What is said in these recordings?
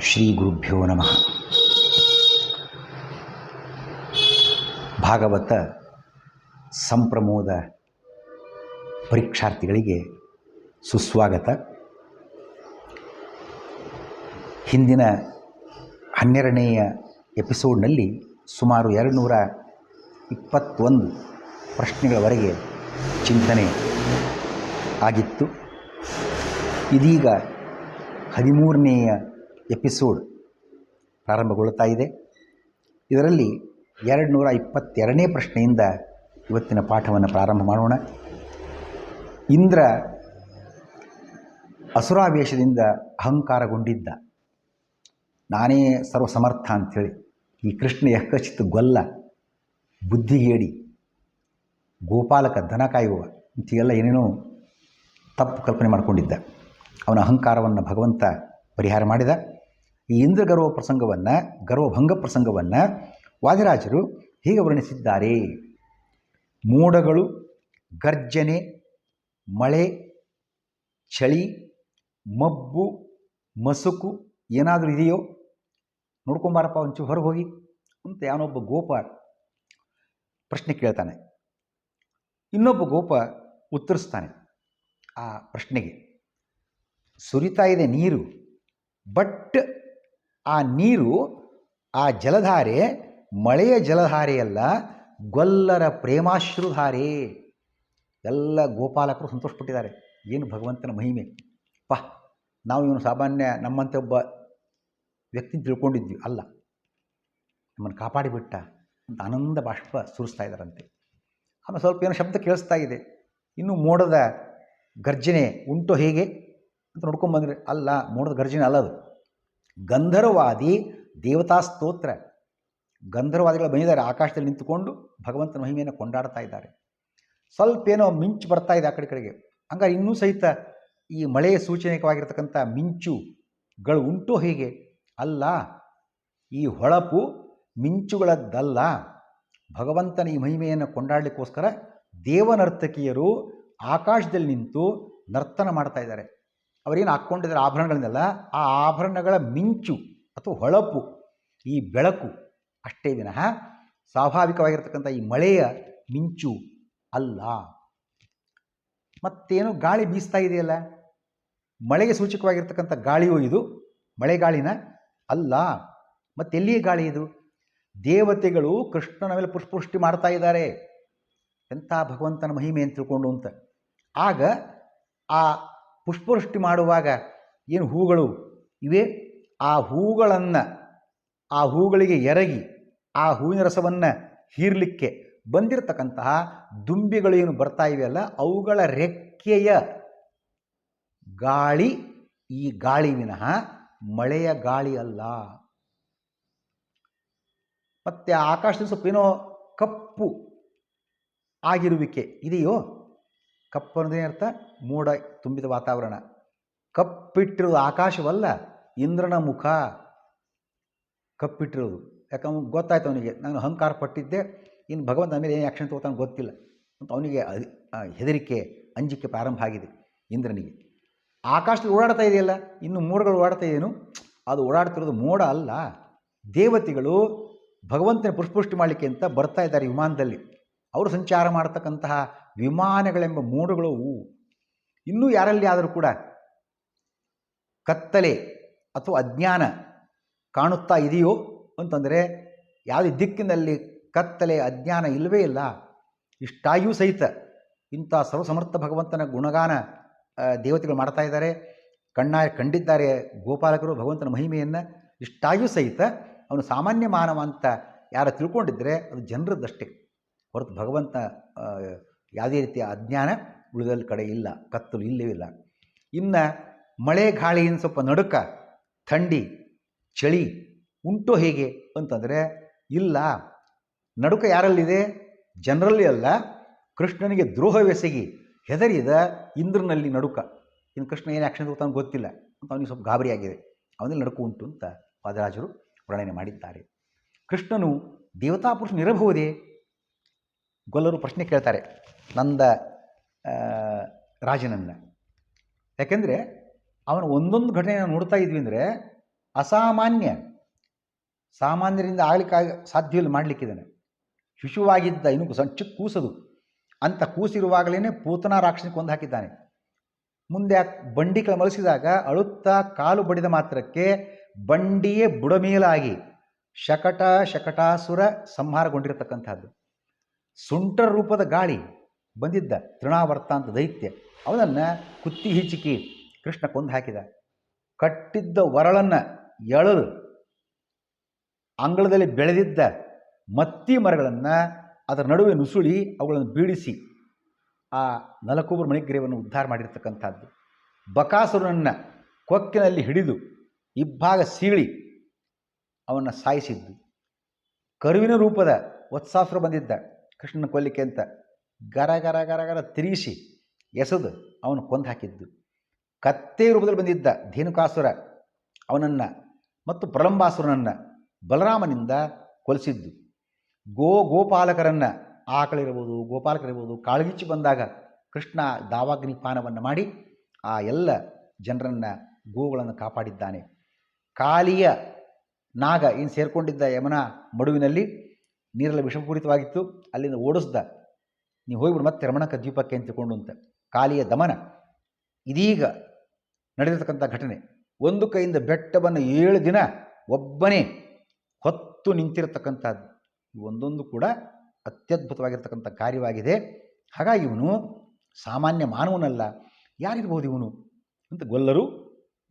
ಶ್ರೀ ಗುರುಭ್ಯೋ ನಮಃ. ಭಾಗವತ ಸಂಪ್ರಮೋದ ಪರೀಕ್ಷಾರ್ಥಿಗಳಿಗೆ ಸುಸ್ವಾಗತ. ಹಿಂದಿನ 12ನೆಯ ಎಪಿಸೋಡ್ನಲ್ಲಿ ಸುಮಾರು 221 ಪ್ರಶ್ನೆಗಳವರೆಗೆ ಚಿಂತನೆ ಆಗಿತ್ತು. ಇದೀಗ 13ನೆಯ ಎಪಿಸೋಡ್ ಪ್ರಾರಂಭಗೊಳ್ಳುತ್ತಾ ಇದೆ. ಇದರಲ್ಲಿ 222ನೇ ಪ್ರಶ್ನೆಯಿಂದ ಇವತ್ತಿನ ಪಾಠವನ್ನು ಪ್ರಾರಂಭ ಮಾಡೋಣ. ಇಂದ್ರ ಅಸುರಾವೇಶದಿಂದ ಅಹಂಕಾರಗೊಂಡಿದ್ದ. ನಾನೇ ಸರ್ವಸಮರ್ಥ ಅಂಥೇಳಿ ಈ ಕೃಷ್ಣ ಯಕ್ಕಚಿತ್ ಗೊಲ್ಲ, ಬುದ್ಧಿಗೇಡಿ, ಗೋಪಾಲಕ, ದನ ಕಾಯುವ ಇಂಥೆಲ್ಲ ಏನೇನೋ ತಪ್ಪು ಕಲ್ಪನೆ ಮಾಡಿಕೊಂಡಿದ್ದ. ಅವನ ಅಹಂಕಾರವನ್ನು ಭಗವಂತ ಪರಿಹಾರ ಮಾಡಿದ. ಈ ಇಂದ್ರ ಗರ್ವಭಂಗ ಪ್ರಸಂಗವನ್ನು ವಾದಿರಾಜರು ಹೀಗೆ ವರ್ಣಿಸಿದ್ದಾರೆ. ಮೋಡಗಳು, ಗರ್ಜನೆ, ಮಳೆ, ಚಳಿ, ಮಬ್ಬು, ಮಸುಕು ಏನಾದರೂ ಇದೆಯೋ ನೋಡ್ಕೊಂಬಾರಪ್ಪ, ಒಂಚೂರು ಹೊರಗೆ ಹೋಗಿ ಅಂತ ಯಾವನೊಬ್ಬ ಗೋಪ ಪ್ರಶ್ನೆ ಕೇಳ್ತಾನೆ. ಇನ್ನೊಬ್ಬ ಗೋಪ ಉತ್ತರಿಸ್ತಾನೆ ಆ ಪ್ರಶ್ನೆಗೆ. ಸುರಿತಾ ಇದೆ ನೀರು, ಬಟ್ ಆ ನೀರು, ಆ ಜಲಧಾರೆ ಮಳೆಯ ಜಲಧಾರೆಯಲ್ಲ, ಗೊಲ್ಲರ ಪ್ರೇಮಾಶ್ರುಧಾರೆ. ಎಲ್ಲ ಗೋಪಾಲಕರು ಸಂತೋಷಪಟ್ಟಿದ್ದಾರೆ. ಏನು ಭಗವಂತನ ಮಹಿಮೆ ನಾವು ಇವನು ಸಾಮಾನ್ಯ ನಮ್ಮಂತೆ ಒಬ್ಬ ವ್ಯಕ್ತಿ ತಿಳ್ಕೊಂಡಿದ್ವಿ, ಅಲ್ಲ, ನಮ್ಮನ್ನು ಕಾಪಾಡಿಬಿಟ್ಟ ಅಂತ ಆನಂದ ಬಾಷ್ಪ ಸುರಿಸ್ತಾ ಇದ್ದಾರಂತೆ. ಆಮೇಲೆ ಸ್ವಲ್ಪ ಏನೋ ಶಬ್ದ ಕೇಳಿಸ್ತಾ ಇದೆ. ಇನ್ನು ಮೋಡದ ಗರ್ಜನೆ ಉಂಟು ಹೇಗೆ ಅಂತ ನೋಡ್ಕೊಂಬಂದ್ರೆ, ಅಲ್ಲ, ಮೋಡದ ಗರ್ಜನೆ ಅಲ್ಲದು, ಗಂಧರ್ವಾದಿ ದೇವತಾ ಸ್ತೋತ್ರ. ಗಂಧರ್ವಾದಿಗಳು ಬಂದಿದ್ದಾರೆ, ಆಕಾಶದಲ್ಲಿ ನಿಂತುಕೊಂಡು ಭಗವಂತನ ಮಹಿಮೆಯನ್ನು ಕೊಂಡಾಡ್ತಾ ಇದ್ದಾರೆ. ಸ್ವಲ್ಪ ಏನೋ ಮಿಂಚು ಬರ್ತಾ ಇದೆ ಆ ಕಡೆಗೆ. ಹಂಗಾರೆ ಇನ್ನೂ ಸಹಿತ ಈ ಮಳೆಯ ಸೂಚನೆಯವಾಗಿರ್ತಕ್ಕಂಥ ಮಿಂಚುಗಳು ಉಂಟು ಹೇಗೆ? ಅಲ್ಲ, ಈ ಹೊಳಪು ಮಿಂಚುಗಳದ್ದಲ್ಲ. ಭಗವಂತನ ಈ ಮಹಿಮೆಯನ್ನು ಕೊಂಡಾಡಲಿಕ್ಕೋಸ್ಕರ ದೇವನರ್ತಕಿಯರು ಆಕಾಶದಲ್ಲಿ ನಿಂತು ನರ್ತನ ಮಾಡ್ತಾ ಇದ್ದಾರೆ. ಅವರೇನು ಹಾಕ್ಕೊಂಡಿದ್ದಾರೆ ಆಭರಣಗಳನ್ನೆಲ್ಲ, ಆ ಆಭರಣಗಳ ಮಿಂಚು ಅಥವಾ ಹೊಳಪು, ಈ ಬೆಳಕು ಅಷ್ಟೇ ವಿನಃ ಸ್ವಾಭಾವಿಕವಾಗಿರ್ತಕ್ಕಂಥ ಈ ಮಳೆಯ ಮಿಂಚು ಅಲ್ಲ. ಮತ್ತೇನು ಗಾಳಿ ಬೀಸ್ತಾ ಇದೆಯಲ್ಲ, ಮಳೆಗೆ ಸೂಚಕವಾಗಿರ್ತಕ್ಕಂಥ ಗಾಳಿಯೋ ಇದು? ಮಳೆಗಾಳಿನ ಅಲ್ಲ. ಮತ್ತೆಲ್ಲಿಯೇ ಗಾಳಿ ಇದು? ದೇವತೆಗಳು ಕೃಷ್ಣನ ಮೇಲೆ ಪುಷ್ಪವೃಷ್ಟಿ ಮಾಡ್ತಾ ಇದ್ದಾರೆ. ಎಂಥ ಭಗವಂತನ ಮಹಿಮೆ ಅಂತ ತಿಳ್ಕೊಂಡು ಅಂತ. ಆಗ ಆ ಪುಷ್ಪವೃಷ್ಟಿ ಮಾಡುವಾಗ ಏನು ಹೂಗಳು ಇವೆ, ಆ ಹೂಗಳಿಗೆ ಎರಗಿ ಆ ಹೂವಿನ ರಸವನ್ನು ಹೀರಲಿಕ್ಕೆ ಬಂದಿರತಕ್ಕಂತಹ ದುಂಬಿಗಳು ಏನು ಬರ್ತಾ ಇವೆಯಲ್ಲ, ಅವುಗಳ ರೆಕ್ಕೆಯ ಗಾಳಿ ಈ ಗಾಳಿ ವಿನಃ ಮಳೆಯ ಗಾಳಿ ಅಲ್ಲ. ಮತ್ತು ಆಕಾಶದಲ್ಲಿ ಸ್ವಲ್ಪ ಏನೋ ಕಪ್ಪು ಆಗಿರುವಿಕೆ ಇದೆಯೋ? ಕಪ್ಪು ಅನ್ನೋದೇ ಅರ್ಥ ಮೋಡ ತುಂಬಿದ ವಾತಾವರಣ. ಕಪ್ಪಿಟ್ಟಿರೋದು ಆಕಾಶವಲ್ಲ, ಇಂದ್ರನ ಮುಖ ಕಪ್ಪಿಟ್ಟಿರೋದು. ಯಾಕಂದ್ರೆ ಗೊತ್ತಾಯ್ತು ಅವನಿಗೆ, ನಾನು ಅಹಂಕಾರ ಪಟ್ಟಿದ್ದೆ, ಇನ್ನು ಭಗವಂತ ಮೇಲೆ ಏನು ಆ್ಯಕ್ಷನ್ ತಗೋತಾನೆ ಗೊತ್ತಿಲ್ಲ ಅಂತ ಅವನಿಗೆ ಹೆದರಿಕೆ, ಅಂಜಿಕೆ ಪ್ರಾರಂಭ ಆಗಿದೆ ಇಂದ್ರನಿಗೆ. ಆಕಾಶದಲ್ಲಿ ಓಡಾಡ್ತಾ ಇದೆಯಲ್ಲ, ಇನ್ನು ಮೋಡಗಳು ಓಡಾಡ್ತಾ ಇದೆಯೇನು? ಅದು ಓಡಾಡ್ತಿರೋದು ಮೋಡ ಅಲ್ಲ, ದೇವತೆಗಳು ಭಗವಂತನ ಪುಷ್ಪವೃಷ್ಟಿ ಮಾಡಲಿಕ್ಕೆ ಅಂತ ಬರ್ತಾ ಇದ್ದಾರೆ ವಿಮಾನದಲ್ಲಿ. ಅವರು ಸಂಚಾರ ಮಾಡತಕ್ಕಂತಹ ವಿಮಾನಗಳೆಂಬ ಮೋಡಗಳು. ಇನ್ನೂ ಯಾರಲ್ಲಿ ಆದರೂ ಕೂಡ ಕತ್ತಲೆ ಅಥವಾ ಅಜ್ಞಾನ ಕಾಣುತ್ತಾ ಇದೆಯೋ ಅಂತಂದರೆ, ಯಾವುದೇ ದಿಕ್ಕಿನಲ್ಲಿ ಕತ್ತಲೆ ಅಜ್ಞಾನ ಇಲ್ಲವೇ ಇಲ್ಲ. ಇಷ್ಟಾಗಿಯೂ ಸಹಿತ ಇಂಥ ಸರ್ವಸಮರ್ಥ ಭಗವಂತನ ಗುಣಗಾನ ದೇವತೆಗಳು ಮಾಡ್ತಾ ಇದ್ದಾರೆ, ಕಂಡಿದ್ದಾರೆ ಗೋಪಾಲಕರು ಭಗವಂತನ ಮಹಿಮೆಯನ್ನು. ಇಷ್ಟಾಗಿಯೂ ಸಹಿತ ಅವನು ಸಾಮಾನ್ಯ ಮಾನವ ಅಂತ ಯಾರು ತಿಳ್ಕೊಂಡಿದ್ದರೆ ಅದು ಜನರದ್ದಷ್ಟೇ ಹೊರತು ಭಗವಂತ ಯಾವುದೇ ರೀತಿಯ ಅಜ್ಞಾನ ಉಳಿದ ಕಡೆ ಇಲ್ಲ, ಕತ್ತಲು ಇಲ್ಲವೇ ಇಲ್ಲ. ಇನ್ನು ಮಳೆ ಗಾಳಿಯಿಂದ ಸ್ವಲ್ಪ ನಡುಕ, ಥಂಡಿ, ಚಳಿ ಉಂಟು ಹೇಗೆ ಅಂತಂದರೆ ಇಲ್ಲ. ನಡುಕ ಯಾರಲ್ಲಿದೆ? ಜನರಲ್ಲಿ ಅಲ್ಲ, ಕೃಷ್ಣನಿಗೆ ದ್ರೋಹವೆಸಗಿ ಹೆದರಿದ ಇಂದ್ರನಲ್ಲಿ ನಡುಕ. ಇನ್ನು ಕೃಷ್ಣ ಏನು ಆ್ಯಕ್ಷನ್ ತಗೋತಾನೆ ಗೊತ್ತಿಲ್ಲ ಅಂತ ಅವನಿಗೆ ಸ್ವಲ್ಪ ಗಾಬರಿಯಾಗಿದೆ. ಅವನಲ್ಲಿ ನಡುಕು ಉಂಟು ಅಂತ ವಾದರಾಜರು ವರ್ಣನೆ ಮಾಡಿದ್ದಾರೆ. ಕೃಷ್ಣನು ದೇವತಾಪುರುಷನು ಇರಬಹುದೇ? ಗೊಲ್ಲರು ಪ್ರಶ್ನೆ ಕೇಳ್ತಾರೆ ನಂದ ರಾಜನನ್ನು. ಯಾಕೆಂದರೆ ಅವನು ಒಂದೊಂದು ಘಟನೆಯನ್ನು ನೋಡ್ತಾ ಇದ್ವಿ ಅಂದರೆ ಅಸಾಮಾನ್ಯ, ಸಾಮಾನ್ಯರಿಂದ ಆಗಲಿಕ್ಕೆ ಸಾಧ್ಯವಿಲ್ಲ ಮಾಡಲಿಕ್ಕಿದ್ದಾನೆ. ಶಿಶುವಾಗಿದ್ದ ಇನ್ನು ಚಿಕ್ಕ ಕೂಸದು ಅಂತ ಕೂಸಿರುವಾಗಲೇ ಪೂತನಾ ರಾಕ್ಷಸನ ಕೊಂದು ಹಾಕಿದ್ದಾನೆ. ಮುಂದೆ ಬಂಡಿ ಮಲಸಿದಾಗ ಅಳುತ್ತಾ ಕಾಲು ಬಡಿದ ಮಾತ್ರಕ್ಕೆ ಬಂಡಿಯೇ ಬುಡಮೇಲಾಗಿ ಶಕಟಾಸುರ ಸಂಹಾರಗೊಂಡಿರತಕ್ಕಂಥದ್ದು. ಸುಂಟರ ರೂಪದ ಗಾಳಿ ಬಂದಿದ್ದ ತೃಣಾವರ್ತ ಅಂತ ದೈತ್ಯ, ಅವನನ್ನು ಕುತ್ತಿ ಹಿಚಿಕಿ ಕೃಷ್ಣ ಕೊಂದು ಹಾಕಿದ. ಕಟ್ಟಿದ್ದ ಒರಳನ್ನು ಎಳಲು ಅಂಗಳದಲ್ಲಿ ಬೆಳೆದಿದ್ದ ಮತ್ತಿ ಮರಗಳನ್ನು ಅದರ ನಡುವೆ ನುಸುಳಿ ಅವುಗಳನ್ನು ಬೀಳಿಸಿ ಆ ನಲಕೂಬರ ಮಣಿಗ್ರೀವನ್ನು ಉದ್ಧಾರ ಮಾಡಿರ್ತಕ್ಕಂಥದ್ದು. ಬಕಾಸುರನನ್ನು ಕೊಕ್ಕಿನಲ್ಲಿ ಹಿಡಿದು ಇಬ್ಬಾಗ ಸೀಳಿ ಅವನ್ನ ಸಾಯಿಸಿದ್ದು. ಕರುವಿನ ರೂಪದ ವತ್ಸಾಸುರ ಬಂದಿದ್ದ ಕೃಷ್ಣನ ಕೊಲ್ಲಿಕ್ಕೆ ಅಂತ ಗರ ಗರ ಗರ ಗರ ತಿರುಗಿಸಿ ಎಸೆದು ಅವನು ಕೊಂದು ಹಾಕಿದ್ದು. ಕತ್ತೆ ರೂಪದಲ್ಲಿ ಬಂದಿದ್ದ ಧೇನುಕಾಸುರ ಅವನನ್ನು ಮತ್ತು ಪ್ರಲಂಬಾಸುರನನ್ನು ಬಲರಾಮನಿಂದ ಕೊಲಿಸಿದ್ದು. ಗೋಪಾಲಕರನ್ನು, ಆಕಳಿರ್ಬೋದು ಗೋಪಾಲಕರಿರ್ಬೋದು, ಕಾಳಗಿಚ್ಚಿ ಬಂದಾಗ ಕೃಷ್ಣ ದಾವಾಗ್ನಿಪಾನವನ್ನು ಮಾಡಿ ಆ ಎಲ್ಲ ಜನರನ್ನು ಗೋಗಳನ್ನು ಕಾಪಾಡಿದ್ದಾನೆ. ಕಾಲಿಯ ನಾಗ ಏನು ಸೇರಿಕೊಂಡಿದ್ದ ಯಮುನಾ ಮಡುವಿನಲ್ಲಿ ನೀರೆಲ್ಲ ವಿಷಪೂರಿತವಾಗಿತ್ತು, ಅಲ್ಲಿಂದ ಓಡಿಸ್ದ, ನೀವು ಹೋಗ್ಬಿಡು ಮತ್ತೆ ರಮಣಕ ದ್ವೀಪಕ್ಕೆ ಅಂತ ತಿಳ್ಕೊಂಡು ಅಂತ. ಕಾಲಿಯ ದಮನ ಇದೀಗ ನಡೆದಿರ್ತಕ್ಕಂಥ ಘಟನೆ. ಒಂದು ಕೈಯಿಂದ ಬೆಟ್ಟವನ್ನು 7 ದಿನ ಒಬ್ಬನೇ ಹೊತ್ತು ನಿಂತಿರತಕ್ಕಂಥದ್ದು. ಒಂದೊಂದು ಕೂಡ ಅತ್ಯದ್ಭುತವಾಗಿರ್ತಕ್ಕಂಥ ಕಾರ್ಯವಾಗಿದೆ. ಹಾಗಾಗಿ ಇವನು ಸಾಮಾನ್ಯ ಮಾನವನಲ್ಲ, ಯಾರಿರ್ಬೋದು ಇವನು ಅಂತ ಗೊಲ್ಲರು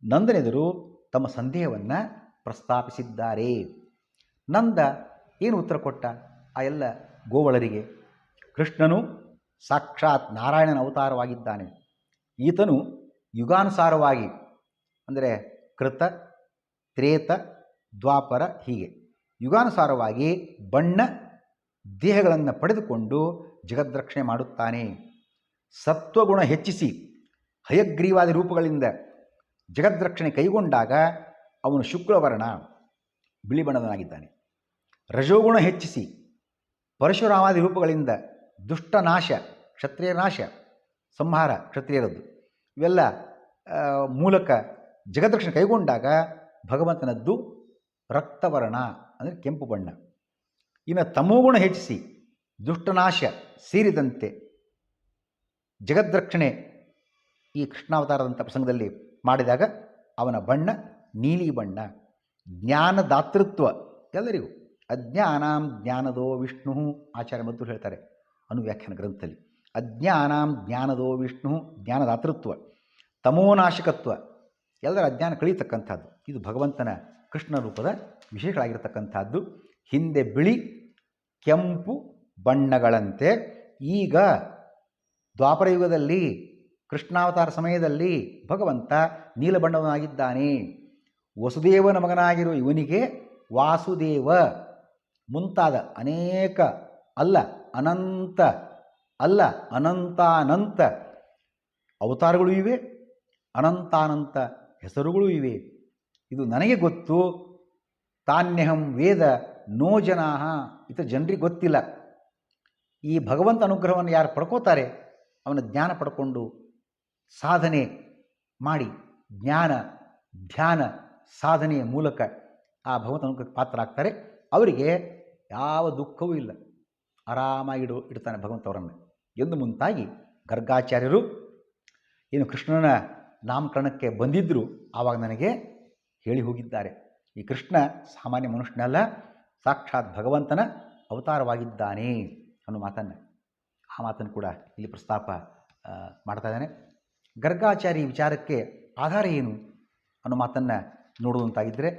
ನಂದನೆದರು ತಮ್ಮ ಸಂದೇಹವನ್ನು ಪ್ರಸ್ತಾಪಿಸಿದ್ದಾರೆ. ನಂದ ಏನು ಉತ್ತರ ಕೊಟ್ಟ ಆ ಎಲ್ಲ ಗೋವಳರಿಗೆ? ಕೃಷ್ಣನು ಸಾಕ್ಷಾತ್ ನಾರಾಯಣನ ಅವತಾರವಾಗಿದ್ದಾನೆ. ಈತನು ಯುಗಾನುಸಾರವಾಗಿ ಅಂದರೆ ಕೃತ, ತ್ರೇತ, ದ್ವಾಪರ ಹೀಗೆ ಯುಗಾನುಸಾರವಾಗಿ ಬಣ್ಣ ದೇಹಗಳನ್ನು ಪಡೆದುಕೊಂಡು ಜಗದ್ರಕ್ಷಣೆ ಮಾಡುತ್ತಾನೆ. ಸತ್ವಗುಣ ಹೆಚ್ಚಿಸಿ ಹಯಗ್ರೀವಾದಿ ರೂಪಗಳಿಂದ ಜಗದ್ರಕ್ಷಣೆ ಕೈಗೊಂಡಾಗ ಅವನು ಶುಕ್ಲವರ್ಣ ಬಿಳಿ ಬಣ್ಣದನಾಗಿದ್ದಾನೆ. ರಜೋಗುಣ ಹೆಚ್ಚಿಸಿ ಪರಶುರಾಮಾದಿ ರೂಪಗಳಿಂದ ದುಷ್ಟನಾಶ, ಕ್ಷತ್ರಿಯ ನಾಶ, ಸಂಹಾರ ಕ್ಷತ್ರಿಯರದ್ದು ಇವೆಲ್ಲ ಮೂಲಕ ಜಗದ್ರಕ್ಷಣೆ ಕೈಗೊಂಡಾಗ ಭಗವಂತನದ್ದು ರಕ್ತವರ್ಣ ಅಂದರೆ ಕೆಂಪು ಬಣ್ಣ. ಇನ್ನು ತಮೋಗುಣ ಹೆಚ್ಚಿಸಿ ದುಷ್ಟನಾಶ ಸೇರಿದಂತೆ ಜಗದ್ರಕ್ಷಣೆ ಈ ಕೃಷ್ಣಾವತಾರದಂಥ ಪ್ರಸಂಗದಲ್ಲಿ ಮಾಡಿದಾಗ ಅವನ ಬಣ್ಣ ನೀಲಿ ಬಣ್ಣ. ಜ್ಞಾನದಾತೃತ್ವ ಎಲ್ಲರಿಗೂ ಅಜ್ಞಾನಾಂ ಜ್ಞಾನದೋ ವಿಷ್ಣು ಆಚಾರ್ಯ ಮಧ್ವರು ಹೇಳ್ತಾರೆ ಅನುವ್ಯಾಖ್ಯಾನ ಗ್ರಂಥದಲ್ಲಿ. ಅಜ್ಞಾನಾಂ ಜ್ಞಾನದೋ ವಿಷ್ಣು ಜ್ಞಾನದಾತೃತ್ವ, ತಮೋನಾಶಕತ್ವ, ಎಲ್ಲರ ಅಜ್ಞಾನ ಕಳೀತಕ್ಕಂಥದ್ದು. ಇದು ಭಗವಂತನ ಕೃಷ್ಣ ರೂಪದ ವಿಶೇಷಗಳಾಗಿರ್ತಕ್ಕಂಥದ್ದು. ಹಿಂದೆ ಬಿಳಿ ಕೆಂಪು ಬಣ್ಣಗಳಂತೆ ಈಗ ದ್ವಾಪರಯುಗದಲ್ಲಿ ಕೃಷ್ಣಾವತಾರ ಸಮಯದಲ್ಲಿ ಭಗವಂತ ನೀಲ ಬಣ್ಣವನಾಗಿದ್ದಾನೆ. ವಸುದೇವನ ಮಗನಾಗಿರುವ ಇವನಿಗೆ ವಾಸುದೇವ ಮುಂತಾದ ಅನೇಕ ಅಲ್ಲ ಅನಂತ ಅಲ್ಲ ಅನಂತಾನಂತ ಅವತಾರಗಳು ಇವೆ, ಅನಂತಾನಂತ ಹೆಸರುಗಳು ಇವೆ. ಇದು ನನಗೆ ಗೊತ್ತು. ತಾನ್ಯಹಂ ವೇದ ನೋ ಜನಾಹ, ಇದು ಜನರಿಗೆ ಗೊತ್ತಿಲ್ಲ. ಈ ಭಗವಂತ ಅನುಗ್ರಹವನ್ನು ಯಾರು ಪಡ್ಕೋತಾರೆ ಅವನ ಜ್ಞಾನ ಪಡ್ಕೊಂಡು ಸಾಧನೆ ಮಾಡಿ ಜ್ಞಾನ ಧ್ಯಾನ ಸಾಧನೆಯ ಮೂಲಕ ಆ ಭಗವಂತ ಅನುಗ್ರಹಕ್ಕೆ ಪಾತ್ರರಾಗ್ತಾರೆ. ಅವರಿಗೆ ಯಾವ ದುಃಖವೂ ಇಲ್ಲ, ಆರಾಮಾಗಿ ಇಡ್ತಾನೆ ಭಗವಂತವರನ್ನು ಎಂದು ಮುಂತಾಗಿ ಗರ್ಗಾಚಾರ್ಯರು ಏನು ಕೃಷ್ಣನ ನಾಮಕರಣಕ್ಕೆ ಬಂದಿದ್ದರು ಆವಾಗ ನನಗೆ ಹೇಳಿ ಹೋಗಿದ್ದಾರೆ. ಈ ಕೃಷ್ಣ ಸಾಮಾನ್ಯ ಮನುಷ್ಯನಲ್ಲ, ಸಾಕ್ಷಾತ್ ಭಗವಂತನ ಅವತಾರವಾಗಿದ್ದಾನೆ ಅನ್ನೋ ಮಾತನ್ನು ಆ ಮಾತನ್ನು ಕೂಡ ಇಲ್ಲಿ ಪ್ರಸ್ತಾಪ ಮಾಡ್ತಾ ಇದ್ದಾನೆ. ಗರ್ಗಾಚಾರ್ಯ ವಿಚಾರಕ್ಕೆ ಆಧಾರ ಏನು ಅನ್ನೋ ಮಾತನ್ನು ನೋಡುವಂತಾಗಿದ್ದರೆ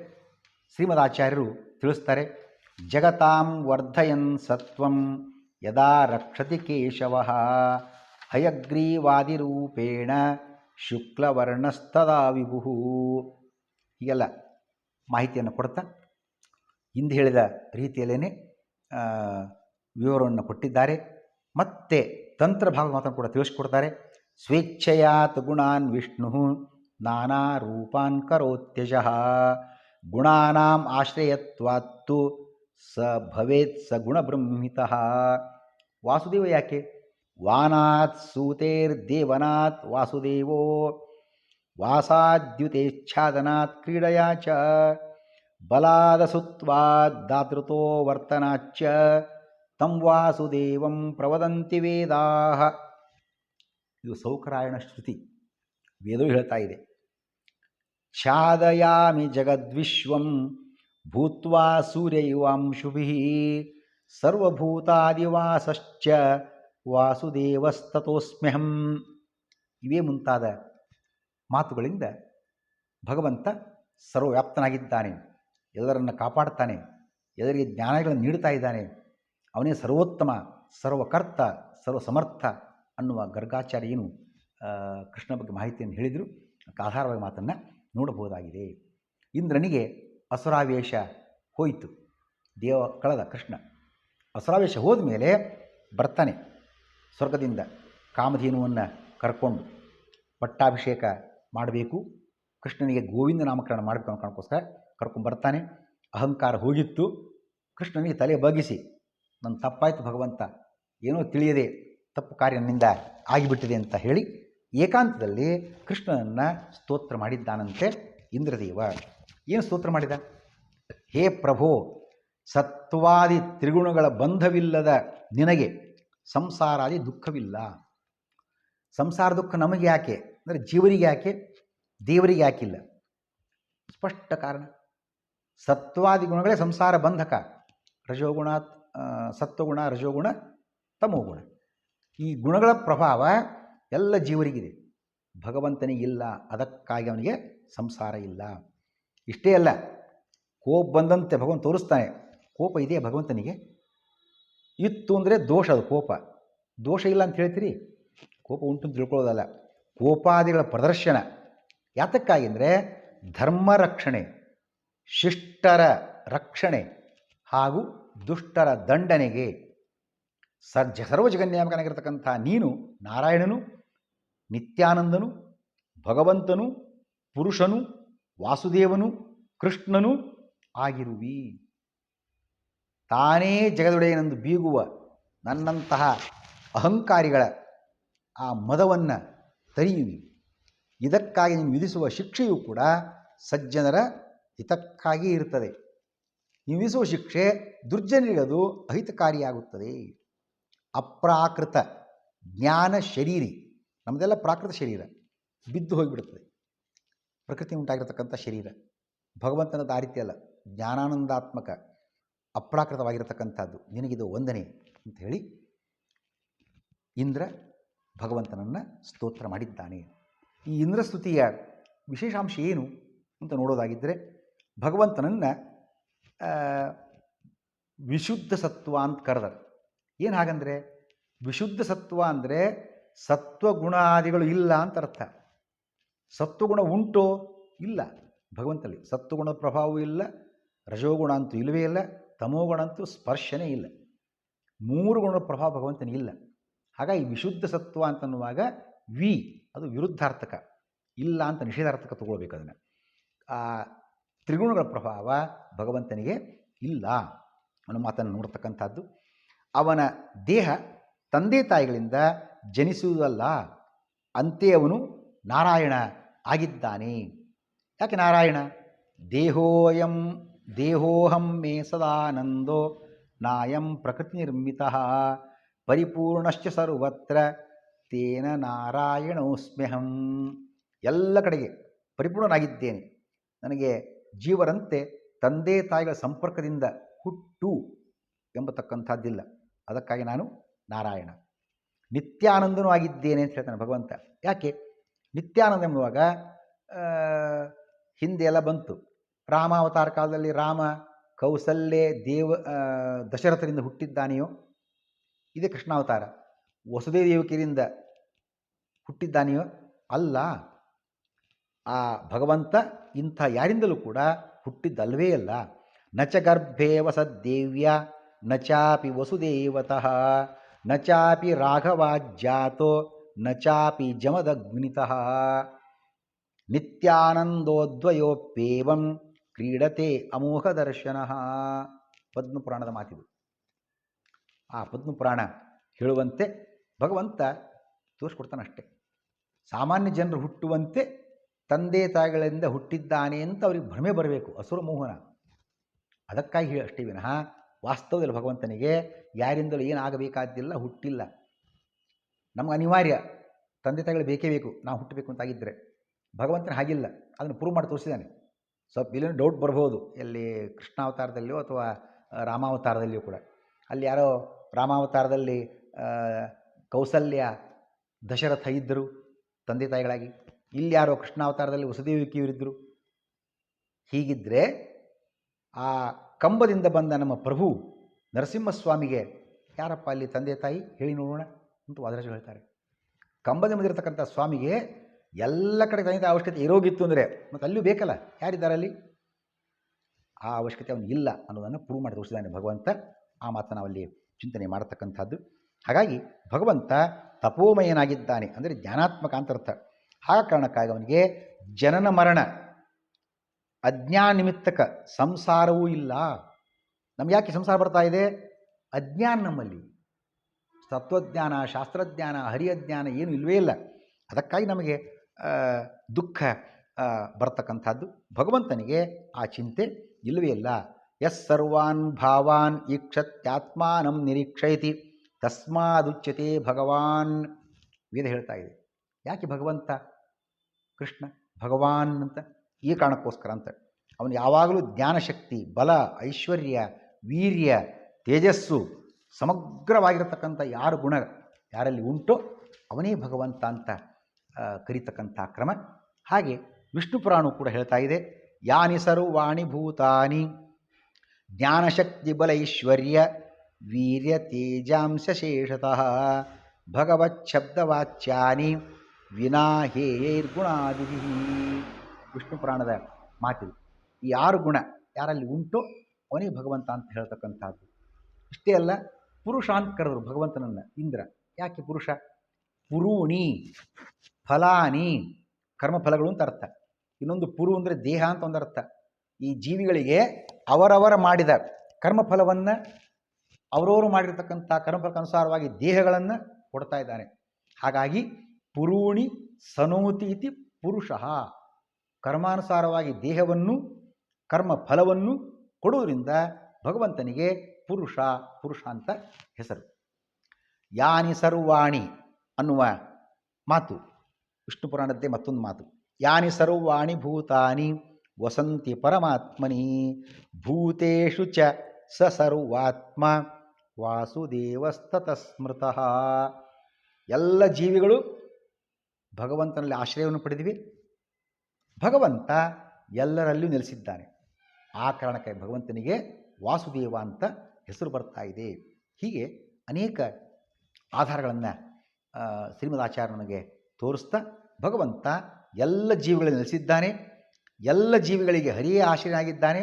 ಶ್ರೀಮದಾಚಾರ್ಯರು ತಿಳಿಸ್ತಾರೆ. ಜಗತಾಂ ವರ್ಧಯನ್ ಸತ್ವಂ ಯದಾ ರಕ್ಷತಿ ಕೇಶವಃ ಹಯಗ್ರೀವಾದಿರೂಪೇಣ ಶುಕ್ಲವರ್ಣಸ್ತದಾ ವಿಭು. ಹೀಗೆಲ್ಲ ಮಾಹಿತಿಯನ್ನು ಕೊಡ್ತಾ ಹಿಂದೆ ಹೇಳಿದ ರೀತಿಯಲ್ಲೇ ವಿವರವನ್ನು ಕೊಟ್ಟಿದ್ದಾರೆ. ಮತ್ತೆ ತಂತ್ರ ಭಾಗ ಮಾತನ್ನು ಕೂಡ ತಿಳಿಸ್ಕೊಡ್ತಾರೆ. ಸ್ವೇಚ್ಛಯಾತ್ ಗುಣಾನ್ ವಿಷ್ಣು ನಾನಾ ರೂಪಾನ್ ಕರೋತ್ಯಜಃ ಗುಣಾನಾಂ ಆಶ್ರಯತ್ವಾತ್ತು ಸ ಭವೇತ್ ಸ ಗುಣಬ್ರಹ್ಮಿತಃ. ವಾಸುದೇವ ಯಾಕೆ? ವಾನಾತ್ ಸೂತೇರ್ದೇವನಾತ್ ವಾಸುದೇವೋ ವಾಸಾದ್ಯುತೇಚ್ಛಾದನಾತ್ ಕ್ರೀಡಯಾ ಚ ಬಲಾದಸುತ್ವಾದ್ ದಾತೃತೋ ವರ್ತನಾಚ್ಚ ತಂ ವಾಸುದೇವಂ ಪ್ರವದಂತಿ ವೇದಾಃ. ಇದು ಸೌಕರಾಯಣ ಶ್ರುತಿ. ವೇದವು ಹೇಳ್ತಾ ಇದೆ, ಛಾದಯಾಮಿ ಜಗದ್ವಿಶ್ವಂ ಭೂತ್ವಾ ಸೂರ್ಯೈವಾಂಶುಭಿಃ ಸರ್ವಭೂತಾದಿವಾಸಶ್ಚ ವಾಸುದೇವಸ್ತತೋಸ್ಮ್ಯಹಂ. ಇವೇ ಮುಂತಾದ ಮಾತುಗಳಿಂದ ಭಗವಂತ ಸರ್ವವ್ಯಾಪ್ತನಾಗಿದ್ದಾನೆ, ಎಲ್ಲರನ್ನು ಕಾಪಾಡ್ತಾನೆ, ಎಲ್ಲರಿಗೆ ಜ್ಞಾನಗಳನ್ನು ನೀಡ್ತಾ ಇದ್ದಾನೆ, ಅವನೇ ಸರ್ವೋತ್ತಮ, ಸರ್ವಕರ್ತ, ಸರ್ವಸಮರ್ಥ ಅನ್ನುವ ಗರ್ಗಾಚಾರ್ಯನು ಕೃಷ್ಣ ಬಗ್ಗೆ ಮಾಹಿತಿಯನ್ನು ಹೇಳಿದರು. ಆಧಾರವಾಗಿ ಮಾತನ್ನು ನೋಡಬಹುದಾಗಿದೆ. ಇಂದ್ರನಿಗೆ ಅಸುರಾವೇಶ ಹೋಯಿತು, ದೇವ ಕಳೆದ ಕೃಷ್ಣ. ಅಸುರಾವೇಶ ಹೋದ ಮೇಲೆ ಬರ್ತಾನೆ ಸ್ವರ್ಗದಿಂದ ಕಾಮಧೇನುವನ್ನು ಕರ್ಕೊಂಡು ಪಟ್ಟಾಭಿಷೇಕ ಮಾಡಬೇಕು, ಕೃಷ್ಣನಿಗೆ ಗೋವಿಂದ ನಾಮಕರಣ ಮಾಡಬೇಕು ಅನ್ನೋ ಕಾರಣಕ್ಕೋಸ್ಕರ ಕರ್ಕೊಂಡು ಬರ್ತಾನೆ. ಅಹಂಕಾರ ಹೋಗಿತ್ತು, ಕೃಷ್ಣನಿಗೆ ತಲೆ ಬಗ್ಗಿಸಿ ನನ್ನ ತಪ್ಪಾಯಿತು ಭಗವಂತ, ಏನೋ ತಿಳಿಯದೆ ತಪ್ಪು ಕಾರ್ಯ ನನ್ನಿಂದ ಆಗಿಬಿಟ್ಟಿದೆ ಅಂತ ಹೇಳಿ ಏಕಾಂತದಲ್ಲಿ ಕೃಷ್ಣನನ್ನು ಸ್ತೋತ್ರ ಮಾಡಿದ್ದಾನಂತೆ ಇಂದ್ರದೇವ. ಏನು ಸ್ತೋತ್ರ ಮಾಡಿದ? ಹೇ ಪ್ರಭೋ, ಸತ್ವಾದಿ ತ್ರಿಗುಣಗಳ ಬಂಧವಿಲ್ಲದ ನಿನಗೆ ಸಂಸಾರಾದಿ ದುಃಖವಿಲ್ಲ. ಸಂಸಾರ ದುಃಖ ನಮಗೆ ಯಾಕೆ ಅಂದರೆ ಜೀವರಿಗೆ ಯಾಕೆ, ದೇವರಿಗೆ ಯಾಕಿಲ್ಲ? ಸ್ಪಷ್ಟ ಕಾರಣ. ಸತ್ವಾದಿ ಗುಣಗಳೇ ಸಂಸಾರ ಬಂಧಕ. ರಜೋಗುಣ, ಸತ್ವಗುಣ, ರಜೋಗುಣ, ತಮೋಗುಣ, ಈ ಗುಣಗಳ ಪ್ರಭಾವ ಎಲ್ಲ ಜೀವರಿಗಿದೆ, ಭಗವಂತನಿಗಿಲ್ಲ. ಅದಕ್ಕಾಗಿ ಅವನಿಗೆ ಸಂಸಾರ ಇಲ್ಲ. ಇಷ್ಟೇ ಅಲ್ಲ, ಕೋಪ ಬಂದಂತೆ ಭಗವಂತ ತೋರಿಸ್ತಾನೆ. ಕೋಪ ಇದೆ ಭಗವಂತನಿಗೆ, ಇತ್ತು ಅಂದರೆ ದೋಷ. ಅದು ಕೋಪ ದೋಷ ಇಲ್ಲ ಅಂತ ಹೇಳ್ತೀರಿ, ಕೋಪ ಉಂಟು ಅಂತ ತಿಳ್ಕೊಳ್ಳೋದಲ್ಲ. ಕೋಪಾದಿಗಳ ಪ್ರದರ್ಶನ ಯಾತಕ್ಕಾಗಿ ಅಂದರೆ ಧರ್ಮ ರಕ್ಷಣೆ, ಶಿಷ್ಟರ ರಕ್ಷಣೆ ಹಾಗೂ ದುಷ್ಟರ ದಂಡನೆಗೆ. ಸರ್ವಜಗನ್ಯಾಮಕನಾಗಿರ್ತಕ್ಕಂಥ ನೀನು ನಾರಾಯಣನು, ನಿತ್ಯಾನಂದನು, ಭಗವಂತನು, ಪುರುಷನು, ವಾಸುದೇವನು, ಕೃಷ್ಣನು ಆಗಿರುವಿ. ತಾನೇ ಜಗದೊಡೆಯನೆಂದು ಬೀಗುವ ನನ್ನಂತಹ ಅಹಂಕಾರಿಗಳ ಆ ಮದವನ್ನು ತರಿಯುವಿ. ಇದಕ್ಕಾಗಿ ನೀನು ವಿಧಿಸುವ ಶಿಕ್ಷೆಯೂ ಕೂಡ ಸಜ್ಜನರ ಹಿತಕ್ಕಾಗಿ ಇರುತ್ತದೆ. ನೀವು ವಿಧಿಸುವ ಶಿಕ್ಷೆ ದುರ್ಜನರಿಗದು ಅಹಿತಕಾರಿಯಾಗುತ್ತದೆ. ಅಪ್ರಾಕೃತ ಜ್ಞಾನ ಶರೀರಿ, ನಮ್ಮದೆಲ್ಲ ಪ್ರಾಕೃತ ಶರೀರ, ಬಿದ್ದು ಹೋಗಿಬಿಡುತ್ತದೆ. ಪ್ರಕೃತಿ ಉಂಟಾಗಿರತಕ್ಕಂಥ ಶರೀರ ಭಗವಂತನದ್ದು ಆ ರೀತಿ ಅಲ್ಲ, ಜ್ಞಾನಾನಂದಾತ್ಮಕ ಅಪ್ರಾಕೃತವಾಗಿರತಕ್ಕಂಥದ್ದು. ನಿನಗಿದು ವಂದನೆ ಅಂತ ಹೇಳಿ ಇಂದ್ರ ಭಗವಂತನನ್ನು ಸ್ತೋತ್ರ ಮಾಡಿದ್ದಾನೆ. ಈ ಇಂದ್ರಸ್ತುತಿಯ ವಿಶೇಷಾಂಶ ಏನು ಅಂತ ನೋಡೋದಾಗಿದ್ದರೆ, ಭಗವಂತನನ್ನು ವಿಶುದ್ಧ ಸತ್ವ ಅಂತ ಕರೆದರು. ಏನು ಹಾಗಂದರೆ, ವಿಶುದ್ಧ ಸತ್ವ ಅಂದರೆ ಸತ್ವಗುಣಾದಿಗಳು ಇಲ್ಲ ಅಂತ ಅರ್ಥ. ಸತ್ವಗುಣ ಉಂಟೋ? ಇಲ್ಲ ಭಗವಂತನಲ್ಲಿ. ಸತ್ವಗುಣದ ಪ್ರಭಾವವೂ ಇಲ್ಲ, ರಜೋಗುಣ ಅಂತೂ ಇಲ್ಲವೇ ಇಲ್ಲ, ತಮೋಗುಣ ಅಂತೂ ಸ್ಪರ್ಶನೇ ಇಲ್ಲ. ಮೂರು ಗುಣದ ಪ್ರಭಾವ ಭಗವಂತನಿಗಿಲ್ಲ. ಹಾಗಾಗಿ ವಿಶುದ್ಧ ಸತ್ವ ಅಂತನ್ನುವಾಗ ಅದು ವಿರುದ್ಧಾರ್ಥಕ, ಇಲ್ಲ ಅಂತ ನಿಷೇಧಾರ್ಥಕ ತಗೊಳ್ಬೇಕು ಅದನ್ನು. ಆ ತ್ರಿಗುಣಗಳ ಪ್ರಭಾವ ಭಗವಂತನಿಗೆ ಇಲ್ಲ ಅನ್ನೋ ಮಾತನ್ನು ನೋಡ್ತಕ್ಕಂಥದ್ದು. ಅವನ ದೇಹ ತಂದೆ ತಾಯಿಗಳಿಂದ ಜನಿಸುವುದಲ್ಲ, ಅಂತೆ ಅವನು ನಾರಾಯಣ ಆಗಿದ್ದಾನೆ. ಯಾಕೆ ನಾರಾಯಣ? ದೇಹೋಹಂ ಮೇ ಸದಾನಂದೋ ನಾಯಂ ಪ್ರಕೃತಿ ನಿರ್ಮಿತ ಪರಿಪೂರ್ಣಶ್ಚ ಸರ್ವತ್ರ ತೇನ ನಾರಾಯಣೋಸ್ಮ್ಯಹಂ. ಎಲ್ಲ ಕಡೆಗೆ ಪರಿಪೂರ್ಣನಾಗಿದ್ದೇನೆ. ನನಗೆ ಜೀವರಂತೆ ತಂದೆ ತಾಯಿಗಳ ಸಂಪರ್ಕದಿಂದ ಹುಟ್ಟು ಎಂಬತಕ್ಕಂಥದ್ದಿಲ್ಲ. ಅದಕ್ಕಾಗಿ ನಾನು ನಾರಾಯಣ. ನಿತ್ಯಾನಂದನೂ ಆಗಿದ್ದೇನೆ ಅಂತ ಹೇಳ್ತಾನೆ ಭಗವಂತ. ಯಾಕೆ ನಿತ್ಯಾನಂದ ಎಂಬುವಾಗ ಹಿಂದೆ ಎಲ್ಲ ಬಂತು. ರಾಮಾವತಾರ ಕಾಲದಲ್ಲಿ ರಾಮ ಕೌಸಲ್ಯ ದಶರಥರಿಂದ ಹುಟ್ಟಿದ್ದಾನೆಯೋ, ಇದೇ ಕೃಷ್ಣಾವತಾರ. ವಸುದೇವ ದೇವಕಿಯರಿಂದ ಹುಟ್ಟಿದ್ದಾನೆಯೋ? ಅಲ್ಲ. ಆ ಭಗವಂತ ಇಂಥ ಯಾರಿಂದಲೂ ಕೂಡ ಹುಟ್ಟಿದ್ದಲ್ವೇ ಅಲ್ಲ. ನಚ ಗರ್ಭೇ ವಸದ್ದೇವ್ಯ ನಚಾಪಿ ವಸುದೇವತಃ ನಚಾಪಿ ರಾಘವಾಜ್ಜಾತೋ ನಚಾಪಿ ಜಮದಗ್ನಿತಃ ನಿತ್ಯಾನಂದೋದ್ವಯೋಪ್ಯೇವಂ ಕ್ರೀಡತೆ ಅಮೋಘ ದರ್ಶನ. ಪದ್ಮಪುರಾಣದ ಮಾತಿದು. ಆ ಪದ್ಮಪುರಾಣ ಹೇಳುವಂತೆ ಭಗವಂತ ತೋರಿಸ್ಕೊಡ್ತಾನಷ್ಟೆ. ಸಾಮಾನ್ಯ ಜನರು ಹುಟ್ಟುವಂತೆ ತಂದೆ ತಾಯಿಗಳಿಂದ ಹುಟ್ಟಿದ್ದಾನೆ ಅಂತ ಅವ್ರಿಗೆ ಭ್ರಮೆ ಬರಬೇಕು, ಅಸುರ ಮೋಹನ. ಅದಕ್ಕಾಗಿ ಹೇಳಿ ಅಷ್ಟೇ ವಿನಃ ವಾಸ್ತವದಲ್ಲಿ ಭಗವಂತನಿಗೆ ಯಾರಿಂದಲೂ ಏನಾಗಬೇಕಾದ್ದಿಲ್ಲ, ಹುಟ್ಟಿಲ್ಲ. ನಮ್ಗೆ ಅನಿವಾರ್ಯ ತಂದೆ ತಾಯಿಗಳು ಬೇಕೇ ಬೇಕು ನಾವು ಹುಟ್ಟಬೇಕು ಅಂತಾಗಿದ್ದರೆ. ಭಗವಂತನ ಹಾಗಿಲ್ಲ, ಅದನ್ನು ಪ್ರೂವ್ ಮಾಡಿ ತೋರಿಸಿದ್ದಾನೆ. ಸ್ವಲ್ಪ ಇಲ್ಲೇನು ಡೌಟ್ ಬರ್ಬೋದು, ಎಲ್ಲಿ ಕೃಷ್ಣಾವತಾರದಲ್ಲಿಯೋ ಅಥವಾ ರಾಮಾವತಾರದಲ್ಲಿಯೂ ಕೂಡ. ಅಲ್ಲಿ ಯಾರೋ ರಾಮಾವತಾರದಲ್ಲಿ ಕೌಸಲ್ಯ ದಶರಥ ಇದ್ದರು ತಂದೆ ತಾಯಿಗಳಾಗಿ, ಇಲ್ಲಿ ಯಾರೋ ಕೃಷ್ಣಾವತಾರದಲ್ಲಿ ವಸುದೇವಿಕಿಯವರಿದ್ದರು. ಹೀಗಿದ್ದರೆ ಆ ಕಂಬದಿಂದ ಬಂದ ನಮ್ಮ ಪ್ರಭು ನರಸಿಂಹಸ್ವಾಮಿಗೆ ಯಾರಪ್ಪ ಅಲ್ಲಿ ತಂದೆ ತಾಯಿ ಹೇಳಿ ನೋಡೋಣ ಅಂತ ವಾದರಾಜರು ಹೇಳ್ತಾರೆ. ಕಂಬದಿಂದ ಬಂದಿರತಕ್ಕಂಥ ಸ್ವಾಮಿಗೆ ಎಲ್ಲ ಕಡೆ ತಂದೆ ತಾಯಿ ಅವಶ್ಯಕತೆ ಇರೋಗಿತ್ತು ಅಂದರೆ ಮತ್ತು ಅಲ್ಲಿಯೂ ಬೇಕಲ್ಲ, ಯಾರಿದ್ದಾರೆ ಅಲ್ಲಿ? ಆ ಅವಶ್ಯಕತೆ ಅವನು ಇಲ್ಲ ಅನ್ನೋದನ್ನು ಪ್ರೂವ್ ಮಾಡಿ ತೋರಿಸಿದ್ದಾನೆ ಭಗವಂತ. ಆ ಮಾತನ್ನು ನಾವಲ್ಲಿ ಚಿಂತನೆ ಮಾಡತಕ್ಕಂಥದ್ದು. ಹಾಗಾಗಿ ಭಗವಂತ ತಪೋಮಯನಾಗಿದ್ದಾನೆ ಅಂದರೆ ಜ್ಞಾನಾತ್ಮಕ ಅಂತರ್ಥ. ಆ ಕಾರಣಕ್ಕಾಗಿ ಅವನಿಗೆ ಜನನ ಮರಣ ಅಜ್ಞಾನ ನಿಮಿತ್ತಕ ಸಂಸಾರವೂ ಇಲ್ಲ. ನಮ್ಗೆ ಯಾಕೆ ಸಂಸಾರ ಬರ್ತಾ ಇದೆ? ಅಜ್ಞಾನ ನಮ್ಮಲ್ಲಿ. ತತ್ವಜ್ಞಾನ, ಶಾಸ್ತ್ರಜ್ಞಾನ, ಹರಿಯಜ್ಞಾನ ಏನು ಇಲ್ಲವೇ ಇಲ್ಲ. ಅದಕ್ಕಾಗಿ ನಮಗೆ ದುಃಖ ಬರ್ತಕ್ಕಂಥದ್ದು. ಭಗವಂತನಿಗೆ ಆ ಚಿಂತೆ ಇಲ್ಲವೇ ಇಲ್ಲ. ಯಸ್ ಸರ್ವಾನ್ ಭಾವಾನ್ ಈಕ್ಷತ್ಯಾತ್ಮಾನಂ ನಿರೀಕ್ಷಯತಿ ತಸ್ಮಾದುಚ್ಯತೆ ಭಗವಾನ್. ವೇದ ಹೇಳ್ತಾ ಇದೆ. ಯಾಕೆ ಭಗವಂತ ಕೃಷ್ಣ ಭಗವಾನ್ ಅಂತ? ಈ ಕಾರಣಕ್ಕೋಸ್ಕರ ಅಂತ. ಅವನು ಯಾವಾಗಲೂ ಜ್ಞಾನಶಕ್ತಿ, ಬಲ, ಐಶ್ವರ್ಯ, ವೀರ್ಯ, ತೇಜಸ್ಸು ಸಮಗ್ರವಾಗಿರತಕ್ಕಂಥ ಯಾರು ಗುಣ ಯಾರಲ್ಲಿ ಉಂಟೋ ಅವನೇ ಭಗವಂತ ಅಂತ ಕರೀತಕ್ಕಂಥ ಕ್ರಮ. ಹಾಗೆ ವಿಷ್ಣು ಪುರಾಣ ಕೂಡ ಹೇಳ್ತಾ ಇದೆ. ಯಾನಿ ಸರ್ವಾಣಿ ಭೂತಾನಿ ಜ್ಞಾನಶಕ್ತಿ ಬಲ ಐಶ್ವರ್ಯ ವೀರ್ಯ ತೇಜಾಂಶ ಶೇಷತಃ ಭಗವತ್ ಶಬ್ದವಾಚ್ಯಾನಿ ವಿನಾ ಹೇರ್ಗುಣಾದಿಭಿ. ವಿಷ್ಣು ಪುರಾಣದ ಮಾತಿದು. ಈ ಆರು ಗುಣ ಯಾರಲ್ಲಿ ಉಂಟೋ ಅವನೇ ಭಗವಂತ ಅಂತ ಹೇಳ್ತಕ್ಕಂಥದ್ದು. ಇಷ್ಟೇ ಅಲ್ಲ, ಪುರುಷ ಅಂತ ಕರೆದರು ಭಗವಂತನನ್ನು ಇಂದ್ರ. ಯಾಕೆ ಪುರುಷ? ಪುರೂಣಿ ಫಲಾನಿ, ಕರ್ಮಫಲಗಳು ಅಂತ ಅರ್ಥ. ಇನ್ನೊಂದು ಪುರು ಅಂದರೆ ದೇಹ ಅಂತ ಒಂದು ಅರ್ಥ. ಈ ಜೀವಿಗಳಿಗೆ ಅವರವರ ಮಾಡಿದ ಕರ್ಮಫಲವನ್ನು, ಅವರವರು ಮಾಡಿರ್ತಕ್ಕಂಥ ಕರ್ಮಫಲಕ್ಕನುಸಾರವಾಗಿ ದೇಹಗಳನ್ನು ಕೊಡ್ತಾ ಇದ್ದಾನೆ. ಹಾಗಾಗಿ ಪುರೂಣಿ ಸನೋತಿ ಇತಿ ಪುರುಷ. ಕರ್ಮಾನುಸಾರವಾಗಿ ದೇಹವನ್ನು ಕರ್ಮಫಲವನ್ನು ಕೊಡುವುದರಿಂದ ಭಗವಂತನಿಗೆ ಪುರುಷ ಅಂತ ಹೆಸರು. ಯಾನಿ ಸರ್ವಾಣಿ ಅನ್ನುವ ಮಾತು ವಿಷ್ಣು ಪುರಾಣದ್ದೇ ಮತ್ತೊಂದು ಮಾತು. ಯಾನಿ ಸರ್ವಾಣಿ ಭೂತಾನಿ ವಸಂತಿ ಪರಮಾತ್ಮನಿ ಭೂತೇಷು ಚ ಸ ಸರ್ವಾತ್ಮ ವಾಸುದೇವಸ್ತತ ಸ್ಮೃತಃ. ಎಲ್ಲ ಜೀವಿಗಳು ಭಗವಂತನಲ್ಲಿ ಆಶ್ರಯವನ್ನು ಪಡೆದಿವೆ. ಭಗವಂತ ಎಲ್ಲರಲ್ಲೂ ನೆಲೆಸಿದ್ದಾನೆ. ಆ ಕಾರಣಕ್ಕೆ ಭಗವಂತನಿಗೆ ವಾಸುದೇವ ಅಂತ ಹೆಸರು ಬರ್ತಾ ಇದೆ. ಹೀಗೆ ಅನೇಕ ಆಧಾರಗಳನ್ನು ಶ್ರೀಮದಾಚಾರ್ಯ ನನಗೆ ತೋರಿಸ್ತಾ ಭಗವಂತ ಎಲ್ಲ ಜೀವಿಗಳಲ್ಲಿ ನೆಲೆಸಿದ್ದಾನೆ, ಎಲ್ಲ ಜೀವಿಗಳಿಗೆ ಹರಿಯೇ ಆಶ್ರಯನಾಗಿದ್ದಾನೆ.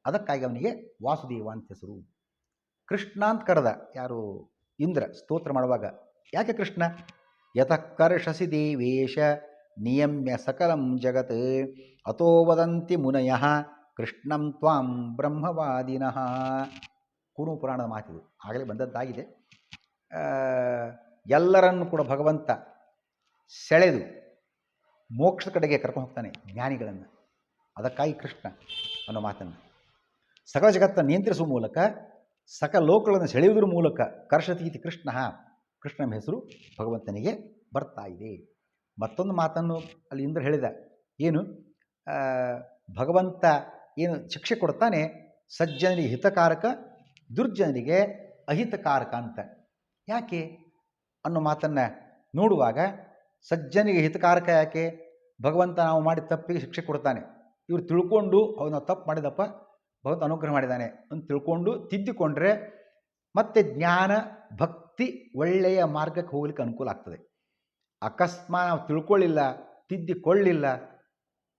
ಅದಕ್ಕಾಗಿ ಅವನಿಗೆ ವಾಸುದೇವ ಅಂತ ಹೆಸರು. ಕೃಷ್ಣ ಅಂತ ಕರೆದ ಯಾರು? ಇಂದ್ರ ಸ್ತೋತ್ರ ಮಾಡುವಾಗ. ಯಾಕೆ ಕೃಷ್ಣ? ಯತಃ ಕರ್ಷಸಿ ದೇವೇಶ ನಿಯಮ್ಯ ಸಕಲಂ ಜಗತ್ ಅತೋ ವದಂತಿ ಮುನಯಃ ಕೃಷ್ಣಂ ತ್ವಾಂ ಬ್ರಹ್ಮವಾದಿನಃ. ಕೂರ್ಮ ಪುರಾಣದ ಮಾತಿದು, ಆಗಲೇ ಬಂದದ್ದಾಗಿದೆ. ಎಲ್ಲರನ್ನು ಕೂಡ ಭಗವಂತ ಸೆಳೆದು ಮೋಕ್ಷದ ಕಡೆಗೆ ಕರ್ಕೊಂಡು ಹೋಗ್ತಾನೆ ಜ್ಞಾನಿಗಳನ್ನು. ಅದಕ್ಕಾಗಿ ಕೃಷ್ಣ ಅನ್ನೋ ಮಾತನ್ನು ಸಕಲ ಜಗತ್ತನ್ನು ನಿಯಂತ್ರಿಸುವ ಮೂಲಕ, ಸಕಲ ಲೋಕಗಳನ್ನು ಸೆಳೆಯುವುದರ ಮೂಲಕ ಕರ್ಷತೀತಿ ಕೃಷ್ಣ, ಕೃಷ್ಣನ ಹೆಸರು ಭಗವಂತನಿಗೆ ಬರ್ತಾ ಇದೆ. ಮತ್ತೊಂದು ಮಾತನ್ನು ಅಲ್ಲಿ ಇಂದ್ರ ಹೇಳಿದ. ಏನು? ಭಗವಂತ ಏನು ಶಿಕ್ಷೆ ಕೊಡ್ತಾನೆ, ಸಜ್ಜನರಿಗೆ ಹಿತಕಾರಕ, ದುರ್ಜನರಿಗೆ ಅಹಿತಕಾರಕ ಅಂತ. ಯಾಕೆ ಅನ್ನೋ ಮಾತನ್ನು ನೋಡುವಾಗ, ಸಜ್ಜನಿಗೆ ಹಿತಕಾರಕ ಯಾಕೆ? ಭಗವಂತ ನಾವು ಮಾಡಿದ ತಪ್ಪಿಗೆ ಶಿಕ್ಷೆ ಕೊಡ್ತಾನೆ. ಇವರು ತಿಳ್ಕೊಂಡು ಅವನು ತಪ್ಪು ಮಾಡಿದಪ್ಪ, ಭಗವಂತ ಅನುಗ್ರಹ ಮಾಡಿದ್ದಾನೆ ಅಂತ ತಿಳ್ಕೊಂಡು ತಿದ್ದಿಕೊಂಡ್ರೆ ಮತ್ತೆ ಜ್ಞಾನ ಭಕ್ತಿ ಒಳ್ಳೆಯ ಮಾರ್ಗಕ್ಕೆ ಹೋಗ್ಲಿಕ್ಕೆ ಅನುಕೂಲ ಆಗ್ತದೆ. ಅಕಸ್ಮಾತ್ ನಾವು ತಿಳ್ಕೊಳ್ಳಿಲ್ಲ, ತಿದ್ದಿಕೊಳ್ಳಿಲ್ಲ,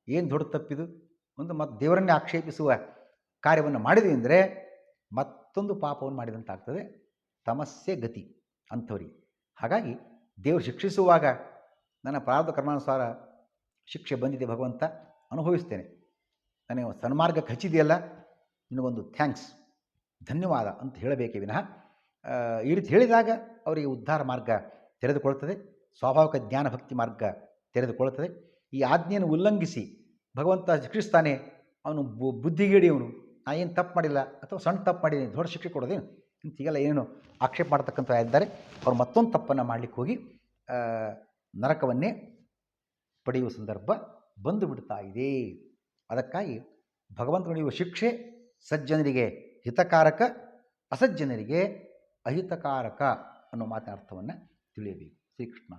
ಏನು ದೊಡ್ಡ ತಪ್ಪಿದು ಒಂದು ಮತ್ತೆ ದೇವರನ್ನೇ ಆಕ್ಷೇಪಿಸುವ ಕಾರ್ಯವನ್ನು ಮಾಡಿದ್ವಿ ಅಂದರೆ ಮತ್ತೊಂದು ಪಾಪವನ್ನು ಮಾಡಿದಂತಾಗ್ತದೆ. ತಮಸ್ಸೆ ಗತಿ ಅಂಥವ್ರಿಗೆ. ಹಾಗಾಗಿ ದೇವರು ಶಿಕ್ಷಿಸುವಾಗ ನನ್ನ ಪ್ರಾರಬ್ಧ ಕರ್ಮಾನುಸಾರ ಶಿಕ್ಷೆ ಬಂದಿದೆ, ಭಗವಂತ ಅನುಭವಿಸ್ತೇನೆ, ನನಗೆ ಸನ್ಮಾರ್ಗಕ್ಕೆ ಹಚ್ಚಿದೆಯಲ್ಲ, ನಿನಗೊಂದು ಥ್ಯಾಂಕ್ಸ್, ಧನ್ಯವಾದ ಅಂತ ಹೇಳಬೇಕೇ ವಿನಃ ಈ ರೀತಿ ಹೇಳಿದಾಗ ಅವರಿಗೆ ಉದ್ಧಾರ ಮಾರ್ಗ ತೆರೆದುಕೊಳ್ತದೆ, ಸ್ವಾಭಾವಿಕ ಜ್ಞಾನ ಭಕ್ತಿ ಮಾರ್ಗ ತೆರೆದುಕೊಳ್ಳುತ್ತದೆ. ಈ ಆಜ್ಞೆಯನ್ನು ಉಲ್ಲಂಘಿಸಿ ಭಗವಂತ ಶಿಕ್ಷಿಸ್ತಾನೆ, ಅವನು ಬುದ್ಧಿಗೇಡಿಯವನು, ನಾ ಏನು ತಪ್ಪು ಮಾಡಿಲ್ಲ ಅಥವಾ ಸಣ್ಣ ತಪ್ಪು ಮಾಡಿದ್ದೀನಿ ದೊಡ್ಡ ಶಿಕ್ಷೆ ಕೊಡೋದೇನು ಇಂತೀಗೆಲ್ಲ ಏನು ಆಕ್ಷೇಪ ಮಾಡ್ತಕ್ಕಂಥ ಇದ್ದಾರೆ. ಅವ್ರು ಮತ್ತೊಂದು ತಪ್ಪನ್ನು ಮಾಡಲಿಕ್ಕೆ ಹೋಗಿ ನರಕವನ್ನೇ ಪಡೆಯುವ ಸಂದರ್ಭ ಬಂದು ಬಿಡ್ತಾ ಇದೆ. ಅದಕ್ಕಾಗಿ ಭಗವಂತ ನೀಡುವ ಶಿಕ್ಷೆ ಸಜ್ಜನರಿಗೆ ಹಿತಕಾರಕ, ಅಸಜ್ಜನರಿಗೆ ಅಹಿತಕಾರಕ ಅನ್ನೋ ಮಾತಿನ ಅರ್ಥವನ್ನು ತಿಳಿಯಬೇಕು. ಶ್ರೀಕೃಷ್ಣ.